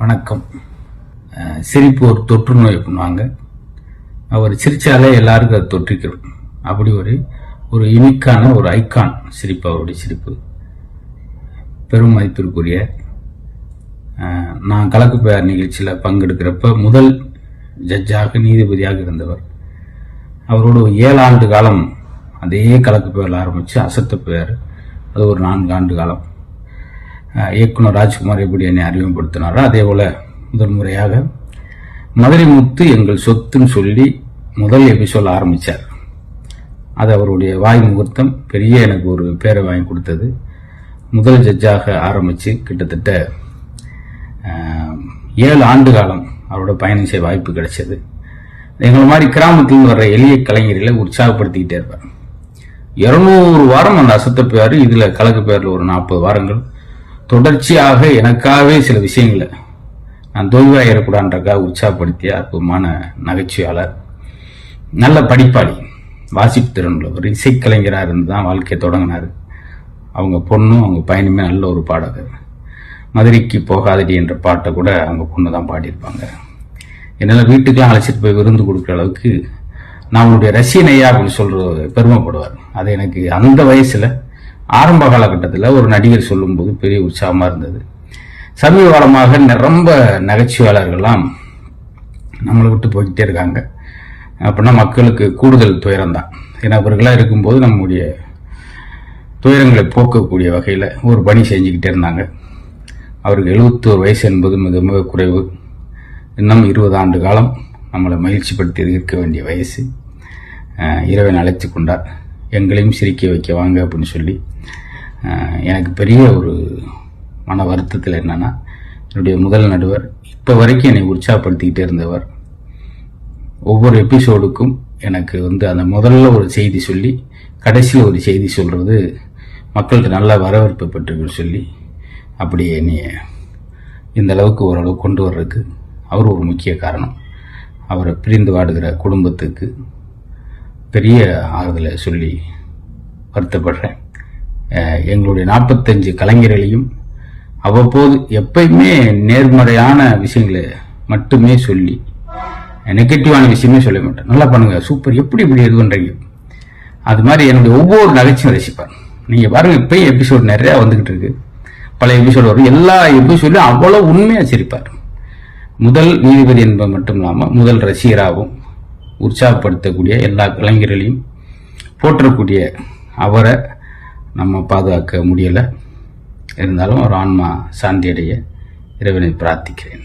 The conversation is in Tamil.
வணக்கம். சிரிப்பு ஒரு தொற்று நோய் பண்ணுவாங்க. அவர் சிரிச்சாலே எல்லாருக்கும் அது தொற்றிக்கிறோம். அப்படி ஒரு யூனிக்கான ஒரு ஐக்கான் சிரிப்பு. அவருடைய சிரிப்பு பெரும் மதிப்பிற்குரிய. நான் கலக்கு பெயர் நிகழ்ச்சியில் பங்கெடுக்கிறப்ப முதல் ஜட்ஜாக நீதிபதியாக இருந்தவர். அவரோட 7 ஆண்டு காலம் அதே கலக்கு பெயரில் ஆரம்பித்து அசத்த பெயர். அது ஒரு 4 ஆண்டு காலம். இயக்குனர் ராஜ்குமார் எப்படி என்னை அறிமுகப்படுத்தினாரோ அதே போல முதல் முறையாக மதுரை முத்து எங்கள் சொத்துன்னு சொல்லி முதல் எபிசோட் ஆரம்பித்தார். அது அவருடைய வாய் முகூர்த்தம் பெரிய எனக்கு ஒரு பேரை வாங்கி கொடுத்தது. முதல் ஜட்ஜாக ஆரம்பித்து கிட்டத்தட்ட 7 ஆண்டு காலம் அவரோட பயணம் செய்ய வாய்ப்பு கிடைச்சது. எங்களை மாதிரி கிராமத்தில் வர்ற எளிய கலைஞர்களை உற்சாகப்படுத்திக்கிட்டே இருப்பார். 200 வாரம் அந்த அசத்த பேர், இதில் கலக்கு பேரில் ஒரு 40 வாரங்கள் தொடர்ச்சியாக எனக்காகவே சில விஷயங்களை நான் தொய்வாயிடக்கூடாதுன்றக்காக உற்சாகப்படுத்திய அற்புதமான நகைச்சுவையாளர். நல்ல படிப்பாளி, வாசிப்பு திறன் உள்ளவர், இசைக்கலைஞராக இருந்து தான் வாழ்க்கையை தொடங்கினார். அவங்க பொண்ணும் அவங்க பையனுமே நல்ல ஒரு பாடகர். மதுரைக்கு போகாதடி என்ற பாட்டை கூட அவங்க பொண்ணு தான் பாடியிருப்பாங்க. என்னால் வீட்டுக்கெல்லாம் அழைச்சிட்டு போய் விருந்து கொடுக்குற அளவுக்கு நான் அவனுடைய ரசிகனையா அப்படின்னு சொல்ற பெருமைப்படுவார். அது எனக்கு அந்த வயசுல ஆரம்ப காலகட்டத்தில் ஒரு நடிகர் சொல்லும்போது பெரிய உற்சாகமாக இருந்தது. சமீப காலமாக ரொம்ப நகைச்சுவையாளர்கள்லாம் நம்மளை விட்டு போய்கிட்டே இருக்காங்க. அப்படின்னா மக்களுக்கு கூடுதல் துயரம் தான். ஏன்னா அவர்களாக இருக்கும்போது நம்முடைய துயரங்களை போக்கக்கூடிய வகையில் ஒரு பணி செஞ்சுக்கிட்டே இருந்தாங்க. அவருக்கு 71 வயசு என்பது மிக மிக குறைவு. இன்னும் 20 ஆண்டு காலம் நம்மளை மகிழ்ச்சிப்படுத்தி இருக்க வேண்டிய வயசு. இறைவன் அழைத்து கொண்டார். எங்களையும் சிரிக்க வைக்க வாங்க அப்படின்னு சொல்லி எனக்கு பெரிய ஒரு மன வருத்தத்தில் என்னன்னா, என்னுடைய முதல் நடுவர் இப்போ வரைக்கும் என்னை உற்சாகப்படுத்திக்கிட்டே இருந்தவர். ஒவ்வொரு எபிசோடுக்கும் எனக்கு அந்த முதல்ல ஒரு செய்தி சொல்லி கடைசியில் ஒரு செய்தி சொல்றது மக்கள்கிட்ட நல்ல வரவேற்பு பெற்றுன்னு சொல்லி அப்படியே என்னைய இந்த அளவுக்கு ஓரளவு கொண்டு வர்றதுக்கு அவர் ஒரு முக்கிய காரணம். அவரை பிரிந்து வாடுகிற குடும்பத்துக்கு பெரிய ஆறுதலை சொல்லி வருத்தப்படுறேன். எங்களுடைய 45 கலைஞர்களையும் அவ்வப்போது எப்பயுமே நேர்மறையான விஷயங்களை மட்டுமே சொல்லி நெகட்டிவான விஷயமே சொல்ல மாட்டேன். நல்லா பண்ணுங்க, சூப்பர், எப்படி இப்படி இது பண்றீங்க, அது மாதிரி என்னுடைய ஒவ்வொரு நகைச்சுவை ரசிப்பார். நீங்க பாருங்க, இப்பயும் எபிசோடு நிறைய வந்துகிட்டு இருக்கு. பழைய எபிசோடு வரும், எல்லா எபிசோட்லையும் அவ்வளவு உண்மையா சிரிப்பார். முதல் நீதிபதி என்பது மட்டும் இல்லாமல் முதல் ரசிகராகவும் உற்சாகப்படுத்தக்கூடிய எல்லா கலைஞர்களையும் போற்றக்கூடிய அவரை நம்ம பாதுகாக்க முடியலை. இருந்தாலும் ஒரு ஆன்மா சாந்தி அடைய இறைவனை பிரார்த்திக்கிறேன்.